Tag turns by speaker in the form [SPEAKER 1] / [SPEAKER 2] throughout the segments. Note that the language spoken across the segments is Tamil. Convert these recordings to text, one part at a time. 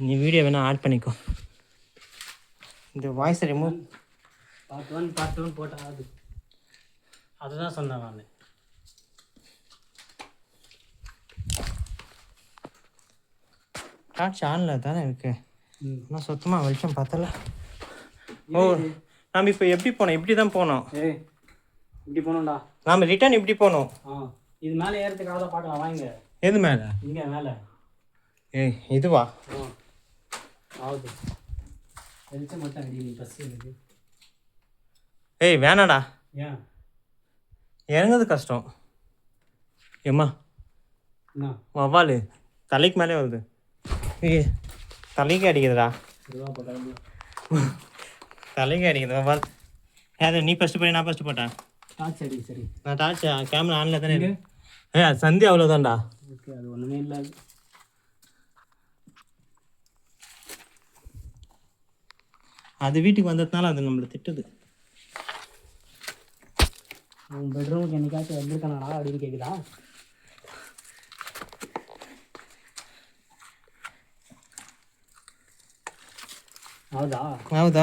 [SPEAKER 1] நீ வீடியோ வேணால் ஆட் பண்ணிக்கோ. இந்த வாய்ஸை ரிமூவ்
[SPEAKER 2] பார்ட் 1 போட்டால் அதுதான் சொன்னேன் நான்.
[SPEAKER 1] டார்ச் ஆனில் தானே இருக்கு. ஆனால் சுத்தமாக வெளிச்சம் பார்த்தல. ஓ நம்ம இப்போ எப்படி போனோம்? இப்படி தான் போனோம்.
[SPEAKER 2] இப்படி போகணும்டா.
[SPEAKER 1] நாம் ரிட்டர்ன் இப்படி போனோம்.
[SPEAKER 2] இது மேலே ஏறதுக்காக தான் பார்க்கலாம் வாங்க.
[SPEAKER 1] எது மேலே?
[SPEAKER 2] இங்கே மேலே.
[SPEAKER 1] இதுவா?
[SPEAKER 2] ஆகுது வெளிச்சம் மட்டும் அடி. பஸ் எனக்கு
[SPEAKER 1] வேணாடா.
[SPEAKER 2] ஏன்
[SPEAKER 1] இறங்குறது கஷ்டம். ஏம்மா வவ்வால் தலைக்கு மேலே வருது. தலைக்கு அடிக்குதுடா. தலைக்கு அடிக்குது வவ்வால். அது நீ ஃபஸ்ட்டு போய் நான் ஃபஸ்ட்டு போட்டேன்.
[SPEAKER 2] டார்ச் அடி. சரி
[SPEAKER 1] நான் டார்ச் கேமரா ஆனில் தானே இருக்கு. அது சந்தி அவ்வளோதான்டா.
[SPEAKER 2] ஓகே அது ஒன்றுமே இல்லை.
[SPEAKER 1] அது வீட்டுக்கு வந்ததுனால அது நம்மளை திட்டுது.
[SPEAKER 2] உன் பெட்ரூமுக்கு என்னைக்காச்சும் வந்திருக்கானா அப்படின்னு கேட்குதா?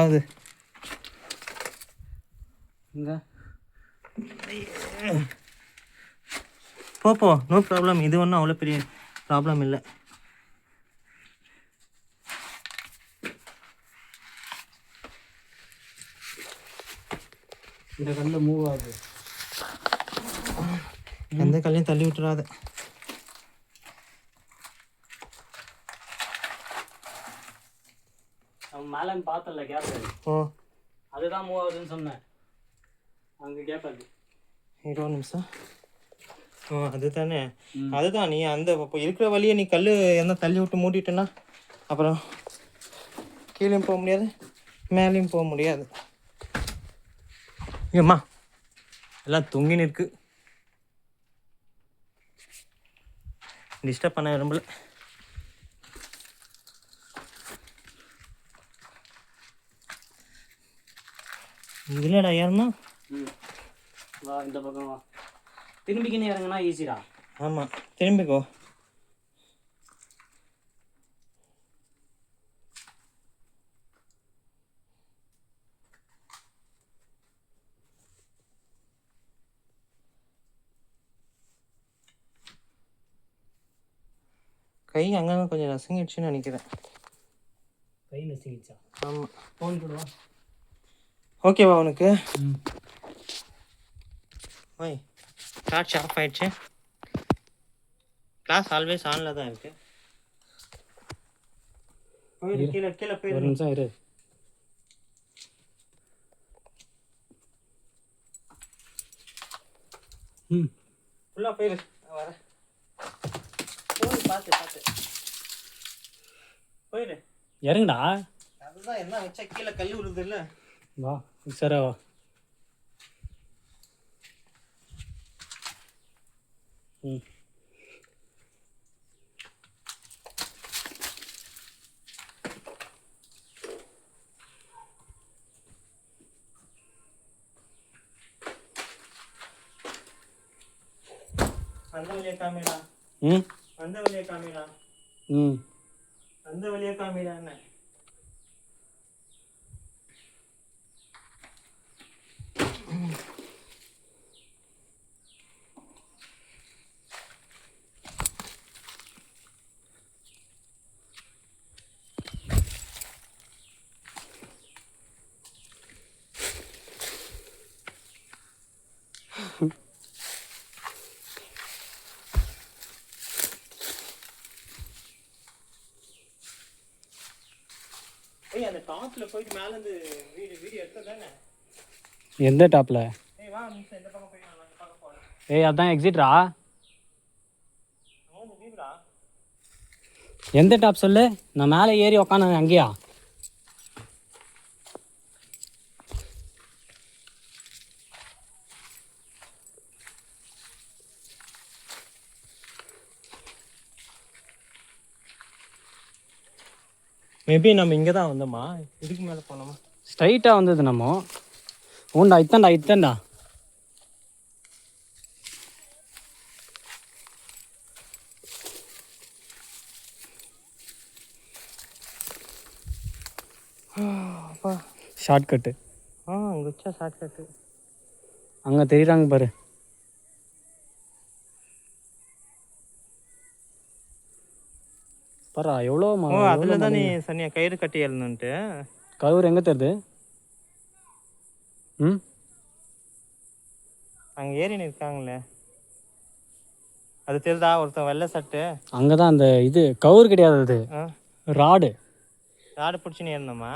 [SPEAKER 1] ஆகுது.
[SPEAKER 2] இங்கே
[SPEAKER 1] போ நோ ப்ராப்ளம். இது ஒன்றும் அவ்வளோ பெரிய ப்ராப்ளம் இல்லை.
[SPEAKER 2] இந்த கல்லில் மூவ் ஆகுது.
[SPEAKER 1] எந்த கல்லையும் தள்ளி விட்டுறாத.
[SPEAKER 2] அவன் மேலே பார்த்தல கேப். அதுதான் மூவ் ஆகுதுன்னு சொன்னேன். அங்கே கேட்பாது.
[SPEAKER 1] 20 நிமிஷம். அதுதான் நீ அந்த இப்போ இருக்கிற வழியை நீ கல் என்ன தள்ளி விட்டு மூடிட்டேன்னா அப்புறம் கீழேயும் போக முடியாது, மேலேயும் போக முடியாது. ஏம்மா எல்லாம் தொங்கின்னு இருக்கு. டிஸ்டர்ப் பண்ண விரும்பல. இல்லைடா ஏறனா.
[SPEAKER 2] வா இந்த பக்கம் வா. திரும்பிக்கின்னு இறங்குனா ஈஸிடா.
[SPEAKER 1] ஆமாம் திரும்பிக்கோ. கை அங்கங்கே கொஞ்சம் நசுங்கிடுச்சுன்னு நினைக்கிறேன்.
[SPEAKER 2] கை நசுங்கிடுச்சா?
[SPEAKER 1] ஆமாம்.
[SPEAKER 2] ஃபோன் போடுவா.
[SPEAKER 1] ஓகேவா உனக்கு? ஓய் டார்ச் ஆஃப் ஆயிடுச்சு. கிளாஸ் ஆல்வேஸ் ஆனில் தான் இருக்கு. கீழே கீழே போய்
[SPEAKER 2] ஒரு நிமிஷம் இரு.
[SPEAKER 1] ஃபுல்லாக போயிரு. வரேன். பார்த்து போயிரு.
[SPEAKER 2] இறங்குடா.
[SPEAKER 1] அதுதான் என்ன வச்சா கீழே கல் விழுது இல்லை.
[SPEAKER 2] வா சரா வா.
[SPEAKER 1] அந்த வழியை காமிடா. அந்த வழியை காமிடா. அந்த வழியை காமிடா. என்ன அந்த டாப்ல போயிட்டு மேல இருந்து வீடியோ எடுத்ததானே?
[SPEAKER 2] எந்த டாப்ல?
[SPEAKER 1] வா நிமிஷம் இந்த பக்கம் போய் நான் பார்க்க போறேன்.
[SPEAKER 2] அதான் எக்ஸிட்ரா. எந்த டாப் சொல்லு. நான் மேலே ஏறி உக்காந்து அங்கேயா?
[SPEAKER 1] மேபி நம்ம இங்கே தான் வந்தோமா? இதுக்கு மேலே போனோமா?
[SPEAKER 2] ஸ்ட்ரைட்டாக வந்தது நம்ம. உண்டா இத்தண்டா.
[SPEAKER 1] அப்பா
[SPEAKER 2] ஷார்ட்கட்டு.
[SPEAKER 1] அங்கே வச்சா ஷார்ட்கட்டு.
[SPEAKER 2] அங்கே தெரியுறாங்க பாரு. பாரா எவ்வளோ
[SPEAKER 1] அதில் தான் நீ சனியா கயிறு கட்டி எழுந்துன்ட்டு
[SPEAKER 2] கவுர் எங்கே தருது?
[SPEAKER 1] அங்கே ஏறி இருக்காங்களே அது தெரியுதா? ஒருத்தன் வெள்ளை சட்டு
[SPEAKER 2] அங்கே தான் அந்த இது கவுர் கிடையாது, அது ராடு.
[SPEAKER 1] ராடு பிடிச்சி நீ ஏறணுமா?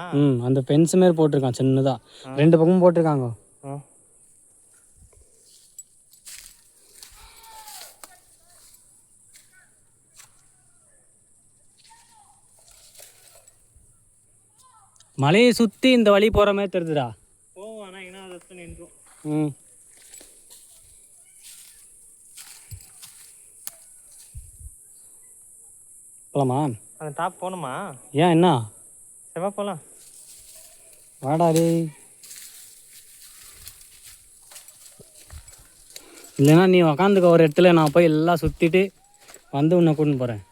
[SPEAKER 2] அந்த பென்ஸ் மாரி போட்டிருக்கான் சின்னதாக, 2 பக்கமும் போட்டிருக்காங்க. மலையை சுற்றி இந்த வழி போகிற மாதிரி தெரியுதுடா.
[SPEAKER 1] ஆனால் என்ன அதை நின்றும்.
[SPEAKER 2] போகலாமா?
[SPEAKER 1] அந்த டாப் போகணுமா?
[SPEAKER 2] ஏன் என்ன
[SPEAKER 1] செவ்வா போகலாம்.
[SPEAKER 2] வாடா டே. இல்லைன்னா நீ உக்காந்துக்க ஒரு இடத்துல, நான் போய் எல்லாம் சுற்றிட்டு வந்து உன்னை கூட்டின்னு போகிறேன்.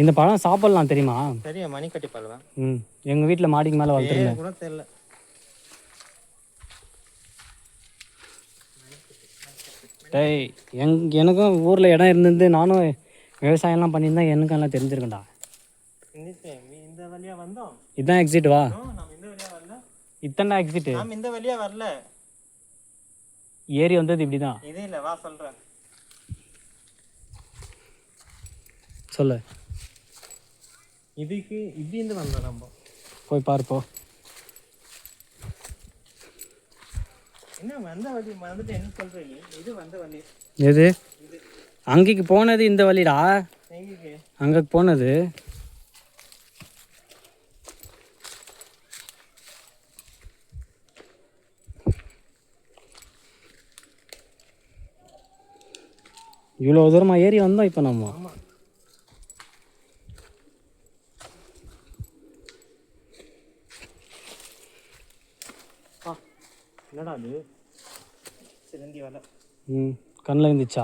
[SPEAKER 2] இந்த பழம் சாப்பிடலாம் தெரியுமா?
[SPEAKER 1] தெரியும், மணி கட்டி பழம்.
[SPEAKER 2] எங்கள் வீட்டில் மாடிக்கு மேலே வளர்த்துருந்தேன்
[SPEAKER 1] கூட தெரியல.
[SPEAKER 2] டேய் எனக்கும் ஊரில் இடம் இருந்திருந்து நானும் விவசாயம்லாம் பண்ணியிருந்தா எனக்கும் எல்லாம் தெரிஞ்சிருக்கேன்டா.
[SPEAKER 1] இந்த வழியாக வந்தோம்.
[SPEAKER 2] இதுதான் எக்ஸிட் வா.
[SPEAKER 1] நம்ம இந்த வழியாக வரல.
[SPEAKER 2] இத்தனை எக்ஸிட்டு.
[SPEAKER 1] நம்ம இந்த வழியாக வரல.
[SPEAKER 2] ஏரி வந்தது இப்படி தான்.
[SPEAKER 1] இது இல்லை, வா சொல்கிறேன்.
[SPEAKER 2] சொல்லு.
[SPEAKER 1] இதுக்கு இப்படிந்து வந்தோம் நம்ம.
[SPEAKER 2] போய் பார்ப்போ.
[SPEAKER 1] என்ன வந்த வழி வந்துட்டு என்ன சொல்கிறீங்க? இது வந்த வழி.
[SPEAKER 2] எது? அங்கேக்கு போனது இந்த வழிடா. அங்கே போனது இவ்வளோ தூரமாக ஏறி வந்தோம் இப்போ நம்ம.
[SPEAKER 1] என்னடா அது? சிலந்தி வலை.
[SPEAKER 2] கண்ணில் இருந்துச்சா?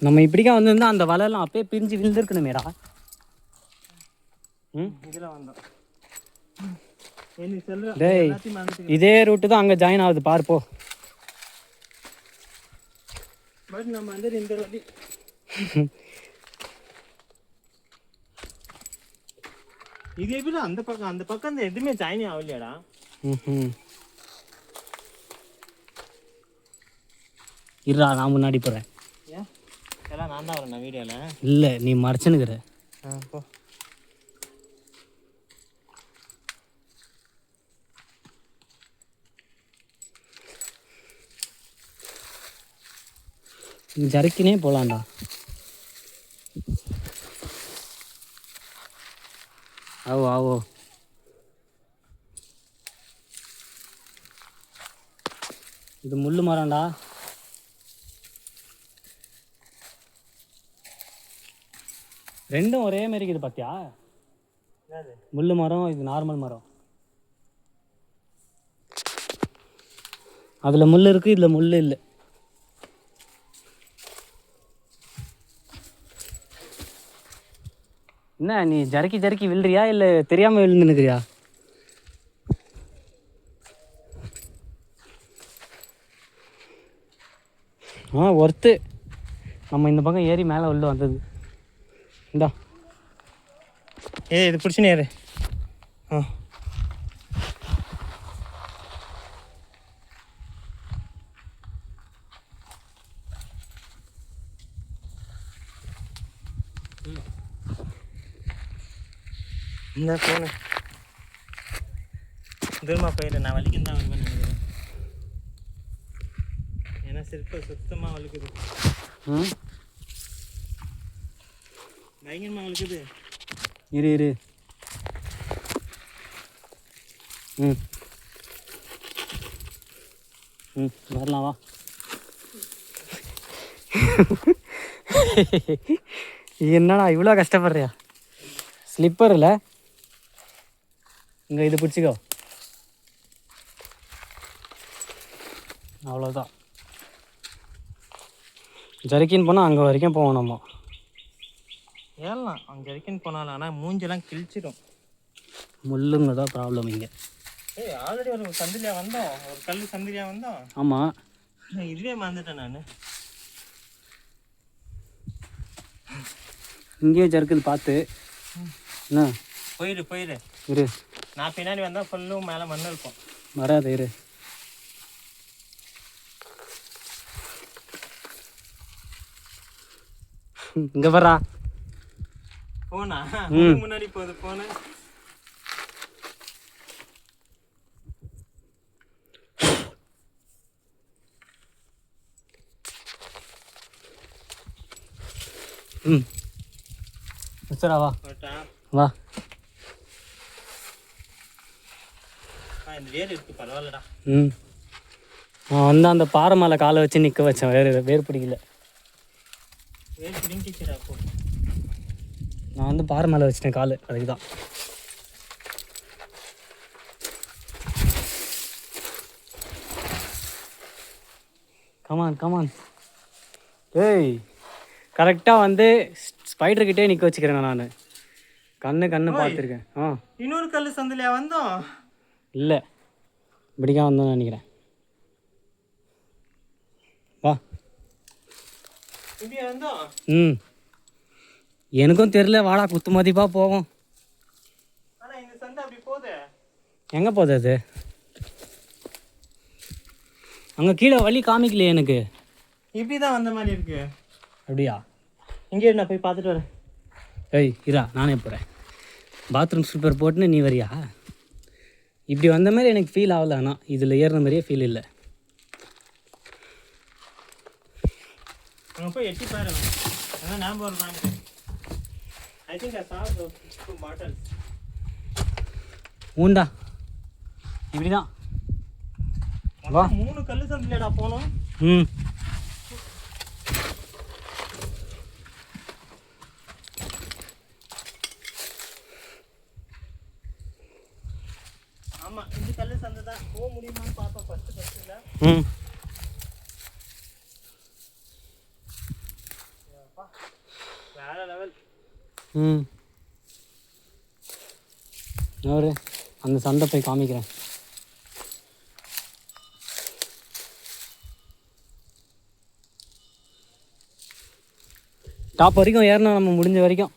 [SPEAKER 2] நம்ம இப்படிக்கா வந்திருந்தா அந்த வலையெல்லாம் அப்படியே பிரிஞ்சு விழுந்துருக்கணுமேடா.
[SPEAKER 1] இதில் வந்தோம்.
[SPEAKER 2] டேய் இதே ரூட்டு தான் அங்கே ஜாயின் ஆகுது பார்ப்போ.
[SPEAKER 1] பட் நம்ம வந்து இந்த வழி. இது எப்படி அந்த பக்கம் எதுவுமே ஜாயின் ஆகலையாடா?
[SPEAKER 2] இருடா நான் முன்னாடி போகிறேன்.
[SPEAKER 1] ஏன் எல்லாம் நான் தான் வரேன் வீடியோவில்.
[SPEAKER 2] இல்லை நீ மறைச்சுன்னுக்குற.
[SPEAKER 1] போ.
[SPEAKER 2] ஜர்க்கினே போகலாம்டா. ஆவோ ஆவோ. இது முள்ளு மரம்டா. ரெண்டும் ஒரே மாதிரி இருக்குது பார்த்தியா? முள்ளு மரம், இது நார்மல் மரம். அதில் முள் இருக்குது, இதில் முள் இல்லை. என்ன நீ ஜரக்கி விழுறியா இல்லை தெரியாமல் விழுந்துன்னுக்கிறியா? ஒர்த்து. நம்ம இந்த பக்கம் ஏறி மேலே உள்ள வந்தது. இந்தா
[SPEAKER 1] இது பிடிச்சினே ஏறு. இந்த ஃபோனு தூரமாக போயிடு. நான் வலிக்கும் தான் வருவேன் நினைக்கிறேன். ஏன்னா சுத்தமாக வலிக்குது. பயங்கரமாக வலிக்குது.
[SPEAKER 2] இரு வரலாம் வா. என்னடா இவ்வளோ கஷ்டப்படுறியா? ஸ்லிப்பர் இல்லை இங்கே, இது பிடிச்சிக்கோ. அவ்வளோதான். ஜர்க்கின் போனால் அங்கே வரைக்கும் போவோம் நம்ம.
[SPEAKER 1] ஏறலாம் அங்கே வரைக்கும் போனாலும், ஆனால் மூஞ்செல்லாம் கிழிச்சிடும்.
[SPEAKER 2] முள்ளுங்க தான் ப்ராப்ளம் இங்கே.
[SPEAKER 1] ஏய் ஆல்ரெடி ஒரு சந்திரியா வந்தோம், ஒரு கல் சந்திரியா வந்தோம்.
[SPEAKER 2] ஆமாம்,
[SPEAKER 1] இதுவே மறந்துட்டேன் நான்.
[SPEAKER 2] இங்கேயே ஜர்க்குது பார்த்து. என்ன
[SPEAKER 1] போயிடு
[SPEAKER 2] இரு,
[SPEAKER 1] நான் பின்னாடி வந்தால் ஃபுல்லும் மேலே மண் இருக்கும்.
[SPEAKER 2] வராது இரு. இங்கே வரா
[SPEAKER 1] போனா முன்னாடி போகுது போன.
[SPEAKER 2] ம் சரா வா வா.
[SPEAKER 1] இந்த வேர் இருக்கு பரவாயில்லடா.
[SPEAKER 2] ம் நான் வந்து அந்த பாறை மேலே காலை வச்சு நிற்க வச்சேன். வேர் பிடிக்கல.
[SPEAKER 1] வேர் பிடிங்கிச்சுடா. போ
[SPEAKER 2] நான் வந்து பாறை மேலே வச்சிட்டேன் கால், அதுக்கு தான். Come on come on. ஏய் கரெக்டாக வந்து ஸ்பைடர்கிட்டே நிற்க வச்சுக்கிறேன் நான். கண்ணு பார்த்துருக்கேன்.
[SPEAKER 1] இன்னொரு கல் சந்திலையா வந்தோம்?
[SPEAKER 2] இல்லை, இப்படிக்கா வந்தோன்னு நினைக்கிறேன். வா.
[SPEAKER 1] இப்படியா வந்தோம்?
[SPEAKER 2] ம் எனக்கும் தெரியல. வாடா குத்து மதிப்பாக போவோம்.
[SPEAKER 1] ஆனால் இந்த சந்தை அப்படி போகுது.
[SPEAKER 2] எங்கே போகுது அது? அங்கே கீழே வழி காமிக்கலையே எனக்கு.
[SPEAKER 1] இப்படி தான் வந்த மாதிரி இருக்கு.
[SPEAKER 2] அப்படியா?
[SPEAKER 1] இங்கே நான் போய் பார்த்துட்டு வரேன்.
[SPEAKER 2] ஏய் இரா, நானே போகிறேன். பாத்ரூம் ஸ்லிப்பர் போட்டுன்னு நீ வரியா? இப்படி வந்த மாதிரி எனக்கு ஃபீல் ஆகல. ஆனால் இதில் ஏறுற மாதிரியே ஃபீல் இல்லை.
[SPEAKER 1] அங்கே போய் எட்டி பாரு. அதான் ஞாபகம் வருதாங்க. I think I saw the two bottles.
[SPEAKER 2] ஊண்டா இப்படி தான் வா.
[SPEAKER 1] 3 கல்லு சந்திலடா போனோம்.
[SPEAKER 2] ம்
[SPEAKER 1] ஆமாம், இந்த கல்லு சந்தை தான். போக முடியுமான்னு பார்த்தோம் ஃபஸ்ட்டில்.
[SPEAKER 2] ம்
[SPEAKER 1] வேற லெவல்.
[SPEAKER 2] ம் ஒரு அந்த சந்தை போய் காமிக்கிறேன். டாப் வரைக்கும் ஏறினா நம்ம முடிஞ்ச வரைக்கும்.